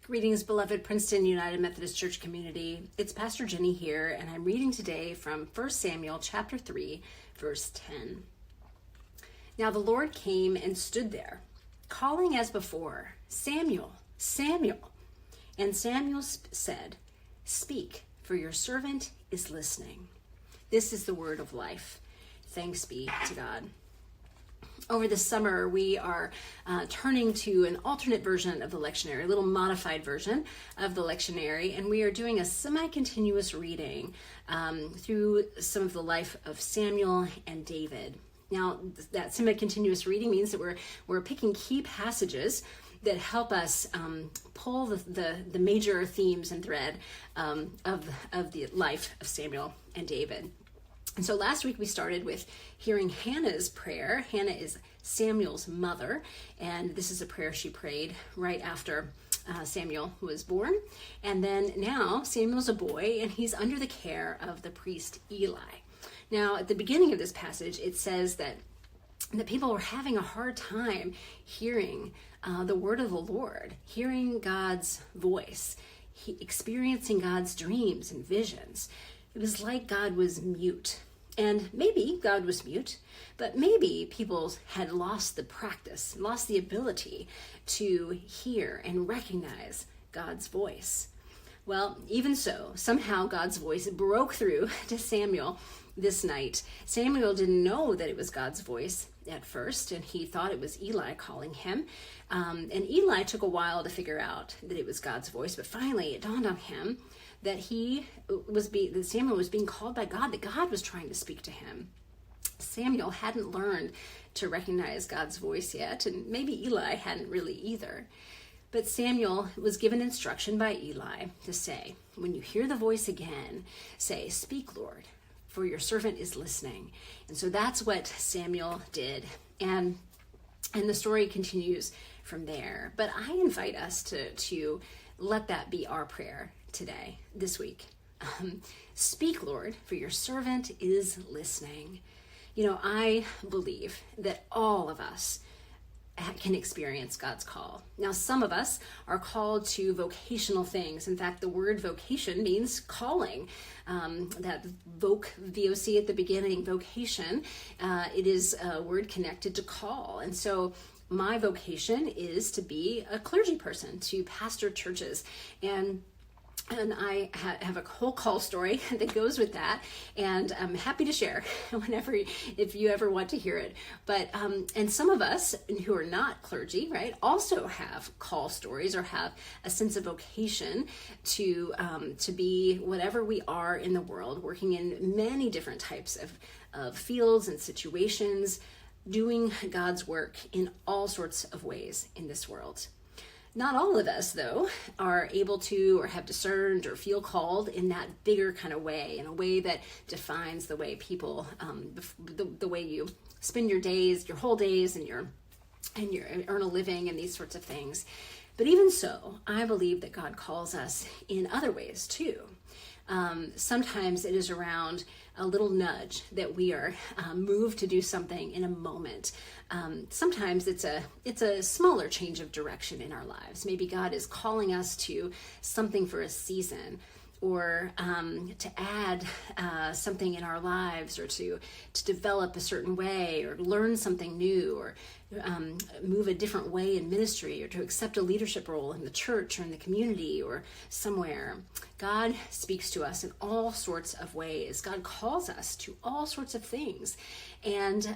Greetings, beloved Princeton United Methodist Church community. It's Pastor Jenny here, and I'm reading today from 1 Samuel chapter 3, verse 10. Now the Lord came and stood there, calling as before, Samuel, Samuel. And Samuel said, Speak, for your servant is listening. This is the word of life. Thanks be to God. Over the summer, we are turning to an alternate version of the lectionary, a little modified version of the lectionary, and we are doing a semi-continuous reading through some of the life of Samuel and David. Now, that semi-continuous reading means that we're picking key passages that help us pull the major themes and thread of the life of Samuel and David. And so last week we started with hearing Hannah's prayer. Hannah is Samuel's mother, and this is a prayer she prayed right after Samuel was born. And then now Samuel's a boy, and he's under the care of the priest Eli. Now, at the beginning of this passage, it says that people were having a hard time hearing the word of the Lord, hearing God's voice, experiencing God's dreams and visions. It was like God was mute. And maybe God was mute, but maybe people had lost the practice, lost the ability to hear and recognize God's voice. Well, even so, somehow God's voice broke through to Samuel this night. Samuel didn't know that it was God's voice at first, and he thought it was Eli calling him. And Eli took a while to figure out that it was God's voice, but finally it dawned on him that Samuel was being called by God, that God was trying to speak to him. Samuel hadn't learned to recognize God's voice yet, and maybe Eli hadn't really either. But Samuel was given instruction by Eli to say, when you hear the voice again, say, Speak, Lord, for your servant is listening. And so that's what Samuel did. And the story continues from there. But I invite us to let that be our prayer today, this week. Speak, Lord, for your servant is listening. You know, I believe that all of us can experience God's call. Now, some of us are called to vocational things. In fact, the word vocation means calling. That V-O-C at the beginning, vocation, it is a word connected to call. And so my vocation is to be a clergy person, to pastor churches. And I have a whole call story that goes with that, and I'm happy to share if you ever want to hear it. But and some of us who are not clergy, right, also have call stories or have a sense of vocation to be whatever we are in the world, working in many different types of fields and situations, doing God's work in all sorts of ways in this world. Not all of us, though, are able to or have discerned or feel called in that bigger kind of way, in a way that defines the way people, the way you spend your days, your whole days, and you earn a living and these sorts of things. But even so, I believe that God calls us in other ways too. Sometimes it is around a little nudge that we are moved to do something in a moment. Sometimes it's a smaller change of direction in our lives. Maybe God is calling us to something for a season, or to add something in our lives, or to develop a certain way, or learn something new, or move a different way in ministry, or to accept a leadership role in the church or in the community or somewhere. God speaks to us in all sorts of ways. God calls us to all sorts of things. And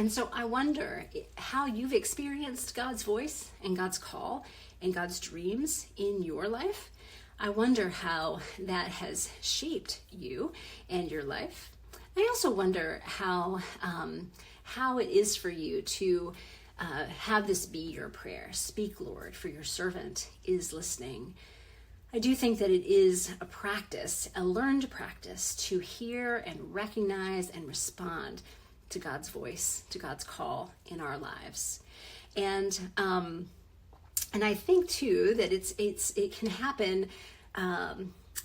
so I wonder how you've experienced God's voice and God's call and God's dreams in your life. I wonder how that has shaped you and your life. I also wonder how it is for you to have this be your prayer. Speak, Lord, for your servant is listening. I do think that it is a practice, a learned practice, to hear and recognize and respond to God's voice, to God's call in our lives. And I think too that it can happen.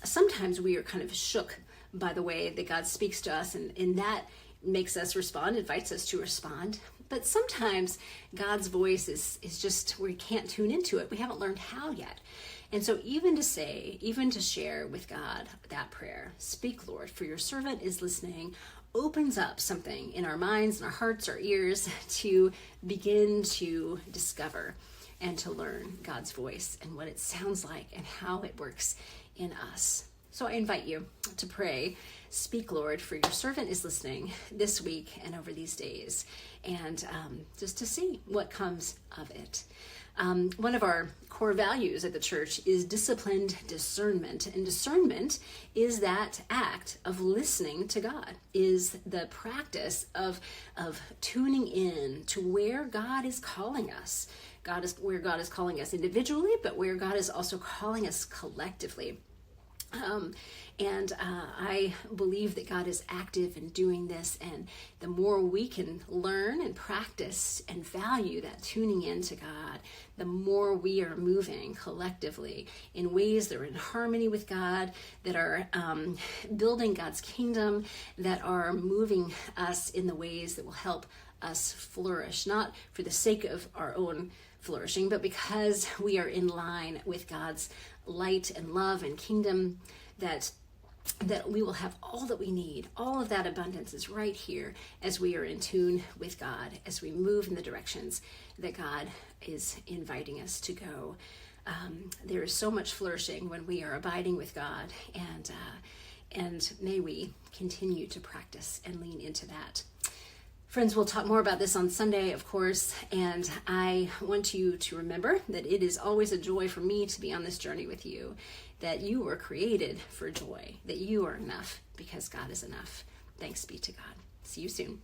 Sometimes we are kind of shook by the way that God speaks to us, and that makes us respond, invites us to respond. But sometimes God's voice is just, we can't tune into it. We haven't learned how yet. And so even to share with God that prayer, speak, Lord, for your servant is listening, opens up something in our minds and our hearts, our ears, to begin to discover and to learn God's voice and what it sounds like and how it works in us. So I invite you to pray, speak, Lord, for your servant is listening this week and over these days, and just to see what comes of it. One of our core values at the church is disciplined discernment. And discernment is that act of listening to God, is the practice of tuning in to where God is calling us. Where God is calling us individually, but where God is also calling us collectively. I believe that God is active in doing this, and the more we can learn and practice and value that tuning in to God, the more we are moving collectively in ways that are in harmony with God, that are building God's kingdom, that are moving us in the ways that will help us flourish, not for the sake of our own flourishing, but because we are in line with God's light and love and kingdom, that we will have all that we need. All of that abundance is right here as we are in tune with God, as we move in the directions that God is inviting us to go. There is so much flourishing when we are abiding with God, and may we continue to practice and lean into that. Friends, we'll talk more about this on Sunday, of course, and I want you to remember that it is always a joy for me to be on this journey with you, that you were created for joy, that you are enough because God is enough. Thanks be to God. See you soon.